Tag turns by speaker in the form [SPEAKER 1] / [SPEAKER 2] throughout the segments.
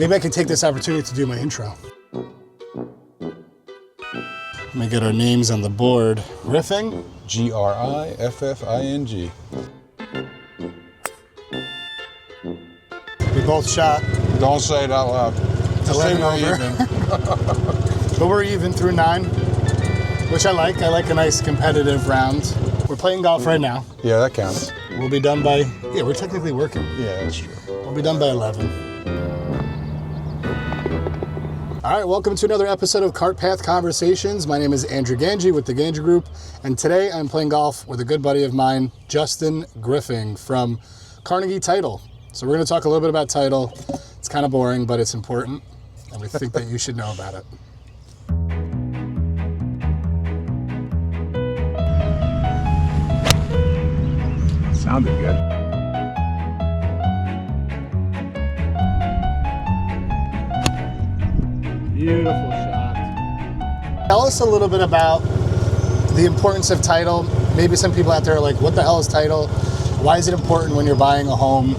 [SPEAKER 1] Maybe I could take this opportunity to do my intro. Let me get our names on the board. Griffing.
[SPEAKER 2] Griffing.
[SPEAKER 1] We both shot.
[SPEAKER 2] Don't say it out loud. Just say we're even.
[SPEAKER 1] But we're even through 9, which I like. I like a nice competitive round. We're playing golf right now.
[SPEAKER 2] Yeah, that counts.
[SPEAKER 1] We'll be done by, we're technically working.
[SPEAKER 2] Yeah, that's true.
[SPEAKER 1] We'll be done by 11. All right, welcome to another episode of Cart Path Conversations. My name is Andrew Ganji with the Ganji Group, and today I'm playing golf with a good buddy of mine, Justin Griffing from Carnegie Title. So we're going to talk a little bit about title. It's kind of boring, but it's important, and we think that you should know about it.
[SPEAKER 2] Sounded good.
[SPEAKER 1] Beautiful shot. Tell us a little bit about the importance of title. Maybe some people out there are like, what the hell is title? Why is it important when you're buying a home?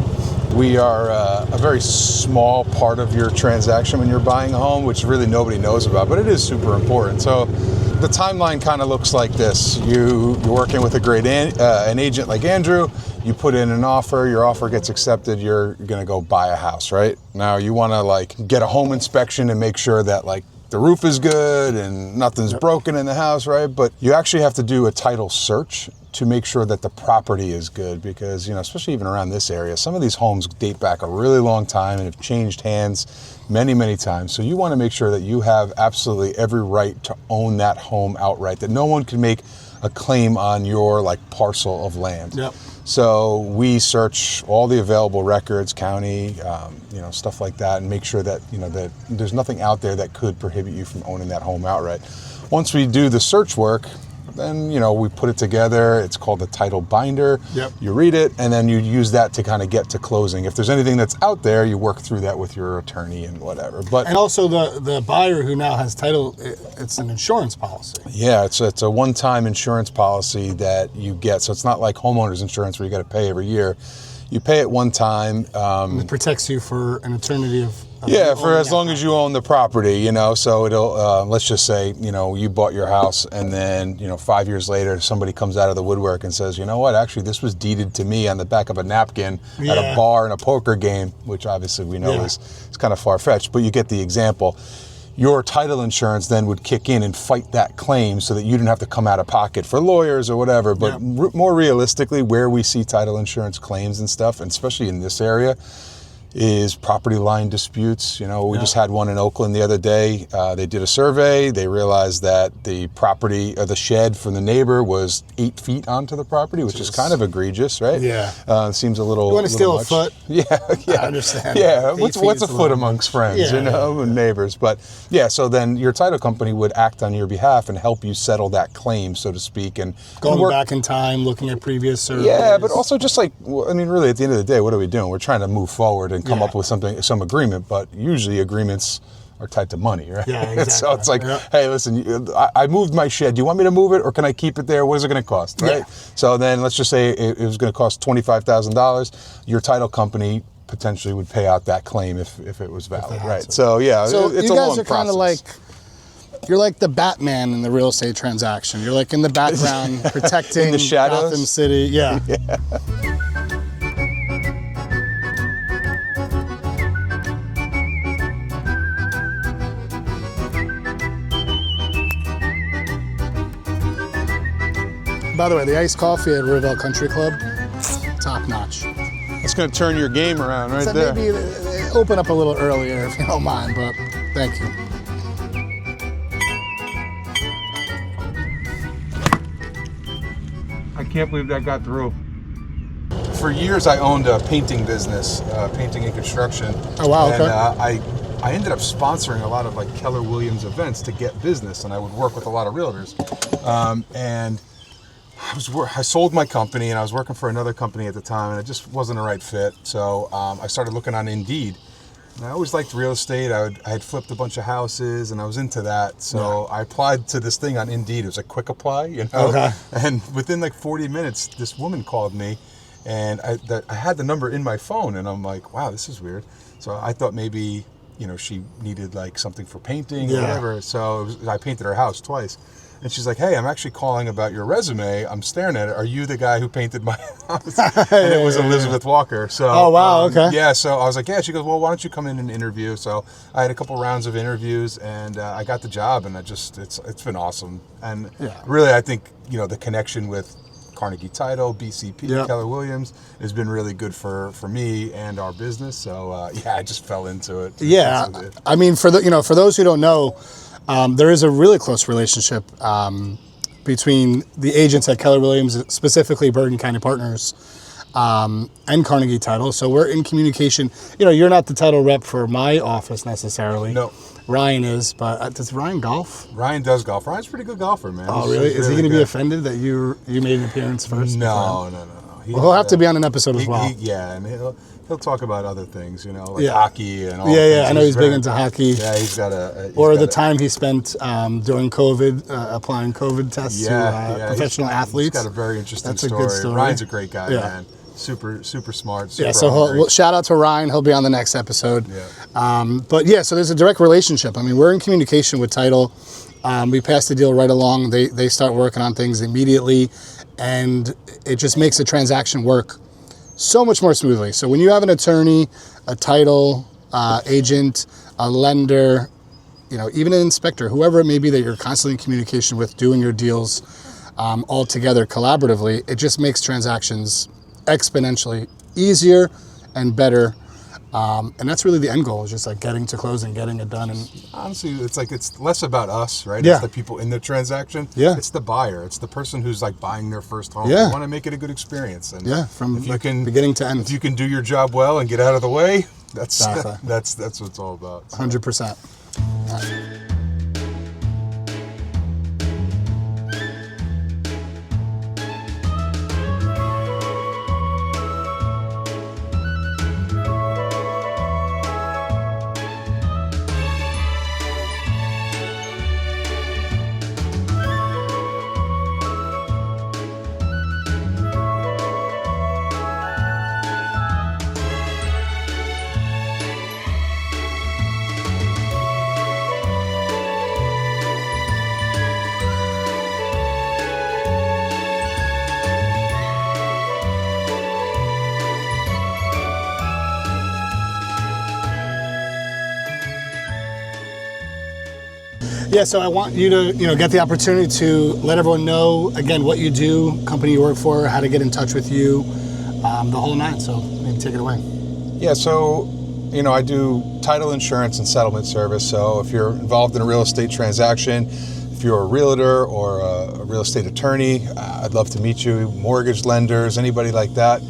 [SPEAKER 2] We are a very small part of your transaction when you're buying a home, which really nobody knows about, but it is super important. So the timeline kind of looks like this. You're working with an agent like Andrew. You put in an offer, your offer gets accepted, you're gonna go buy a house, right? Now you wanna get a home inspection and make sure that the roof is good and nothing's broken in the house, right? But you actually have to do a title search to make sure that the property is good because, especially even around this area, some of these homes date back a really long time and have changed hands many, many times. So you wanna make sure that you have absolutely every right to own that home outright, that no one can make a claim on your parcel of land.
[SPEAKER 1] Yep.
[SPEAKER 2] So we search all the available records, county, stuff like that, and make sure that, that there's nothing out there that could prohibit you from owning that home outright. Once we do the search work, then, we put it together. It's called the title binder.
[SPEAKER 1] Yep.
[SPEAKER 2] You read it, and then you use that to kind of get to closing. If there's anything that's out there, you work through that with your attorney and whatever.
[SPEAKER 1] And also the buyer who now has title, it's an insurance policy.
[SPEAKER 2] Yeah, it's a one-time insurance policy that you get. So it's not like homeowners insurance where you got to pay every year. You pay it one time.
[SPEAKER 1] It protects you for an eternity of
[SPEAKER 2] for as long as you own the property, so it'll, let's just say, you bought your house and then, 5 years later, somebody comes out of the woodwork and says, you know what, actually this was deeded to me on the back of a napkin at a bar in a poker game, which obviously we know is kind of far-fetched, but you get the example. Your title insurance then would kick in and fight that claim so that you didn't have to come out of pocket for lawyers or whatever. But more realistically, where we see title insurance claims and stuff, and especially in this area, is property line disputes. We just had one in Oakland the other day. They did a survey. They realized that the property or the shed from the neighbor was 8 feet onto the property, which is kind of egregious, right?
[SPEAKER 1] Yeah.
[SPEAKER 2] Seems a little.
[SPEAKER 1] You want to steal
[SPEAKER 2] much.
[SPEAKER 1] a foot?
[SPEAKER 2] Yeah.
[SPEAKER 1] I understand.
[SPEAKER 2] Yeah. What's a foot amongst friends, and neighbors? But so then your title company would act on your behalf and help you settle that claim, so to speak, and
[SPEAKER 1] going back in time, looking at previous surveys.
[SPEAKER 2] Yeah, but also just really at the end of the day, what are we doing? We're trying to move forward and come up with some agreement, but usually agreements are tied to money, right?
[SPEAKER 1] Yeah, exactly.
[SPEAKER 2] So it's hey, listen, I moved my shed. Do you want me to move it or can I keep it there? What is it going to cost, right? Yeah. So then let's just say it was going to cost $25,000. Your title company potentially would pay out that claim if it was valid, right? So it's a long process. You guys are kind of
[SPEAKER 1] you're like the Batman in the real estate transaction. You're in the background protecting
[SPEAKER 2] in the shadows?
[SPEAKER 1] Gotham City. Yeah. By the way, the iced coffee at Rivell Country Club, top notch.
[SPEAKER 2] It's going to turn your game around there.
[SPEAKER 1] Maybe open up a little earlier if you don't mind, but thank you.
[SPEAKER 2] I can't believe that got through. For years, I owned a painting business, painting and construction.
[SPEAKER 1] Oh, wow,
[SPEAKER 2] and,
[SPEAKER 1] okay.
[SPEAKER 2] I ended up sponsoring a lot of Keller Williams events to get business, and I would work with a lot of realtors. And I sold my company, and I was working for another company at the time, and it just wasn't a right fit. So I started looking on Indeed. And I always liked real estate. I had flipped a bunch of houses, and I was into that. So I applied to this thing on Indeed. It was a quick apply,
[SPEAKER 1] Okay.
[SPEAKER 2] And within 40 minutes, this woman called me, and I had the number in my phone, and I'm like, wow, this is weird. So I thought maybe she needed like something for painting
[SPEAKER 1] Yeah.
[SPEAKER 2] or whatever. So I painted her house twice. And she's like, hey, I'm actually calling about your resume. I'm staring at it. Are you the guy who painted my house? And it was Elizabeth Walker. So,
[SPEAKER 1] oh, wow, okay.
[SPEAKER 2] Yeah, so I was like, yeah. She goes, well, why don't you come in and interview? So I had a couple rounds of interviews, and I got the job, and it's been awesome. And really, I think, the connection with Carnegie Title, BCP, Keller Williams has been really good for me and our business. So, I just fell into it.
[SPEAKER 1] Yeah. I mean, for those who don't know, there is a really close relationship between the agents at Keller Williams, specifically Bergen County Partners, and Carnegie Title. So we're in communication. You're not the title rep for my office necessarily.
[SPEAKER 2] No.
[SPEAKER 1] Ryan is, but does Ryan golf?
[SPEAKER 2] Ryan does golf. Ryan's a pretty good golfer, man.
[SPEAKER 1] Oh, really? Is he going to be offended that you made an appearance first?
[SPEAKER 2] No.
[SPEAKER 1] He'll have to be on an episode as well.
[SPEAKER 2] And he'll talk about other things, like hockey and all.
[SPEAKER 1] Yeah. I know he's big into hockey.
[SPEAKER 2] Yeah, he's got
[SPEAKER 1] time he spent during COVID applying COVID tests to professional athletes.
[SPEAKER 2] He's got a very interesting
[SPEAKER 1] story. That's a good story.
[SPEAKER 2] Ryan's a great guy, man. Super smart.
[SPEAKER 1] So shout out to Ryan. He'll be on the next episode.
[SPEAKER 2] Yeah.
[SPEAKER 1] So there's a direct relationship. I mean, we're in communication with Title. We pass the deal right along. They start working on things immediately, and it just makes the transaction work so much more smoothly. So when you have an attorney, a title agent, a lender, even an inspector, whoever it may be that you're constantly in communication with, doing your deals all together collaboratively, it just makes transactions exponentially easier and better. And that's really the end goal, is just like getting to closing, getting it done. And
[SPEAKER 2] honestly, it's less about us, right?
[SPEAKER 1] Yeah.
[SPEAKER 2] It's the people in the transaction.
[SPEAKER 1] Yeah.
[SPEAKER 2] It's the buyer. It's the person who's like buying their first home.
[SPEAKER 1] Yeah.
[SPEAKER 2] You want to make it a good experience. And
[SPEAKER 1] from beginning to end.
[SPEAKER 2] If you can do your job well and get out of the way, that's
[SPEAKER 1] Exactly.
[SPEAKER 2] that's what it's all about. So.
[SPEAKER 1] 100%. Yeah, so I want you to, get the opportunity to let everyone know, again, what you do, company you work for, how to get in touch with you, the whole nine. So maybe take it away.
[SPEAKER 2] Yeah, so, I do title insurance and settlement service. So if you're involved in a real estate transaction, if you're a realtor or a real estate attorney, I'd love to meet you. Mortgage lenders, anybody like that.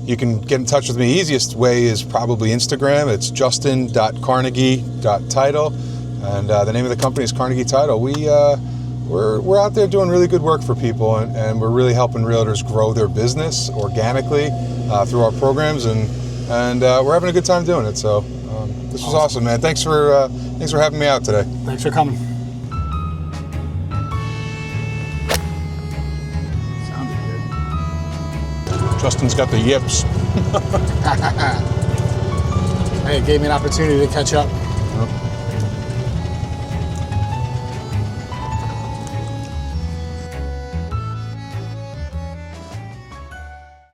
[SPEAKER 2] You can get in touch with me. Easiest way is probably Instagram. It's justin.carnegie.title. And the name of the company is Carnegie Title. We're out there doing really good work for people, and we're really helping realtors grow their business organically through our programs, and we're having a good time doing it. So this was awesome, man. Thanks for having me out today.
[SPEAKER 1] Thanks for coming. Sounded good.
[SPEAKER 2] Justin's got the yips.
[SPEAKER 1] Hey, it gave me an opportunity to catch up.
[SPEAKER 2] Yep.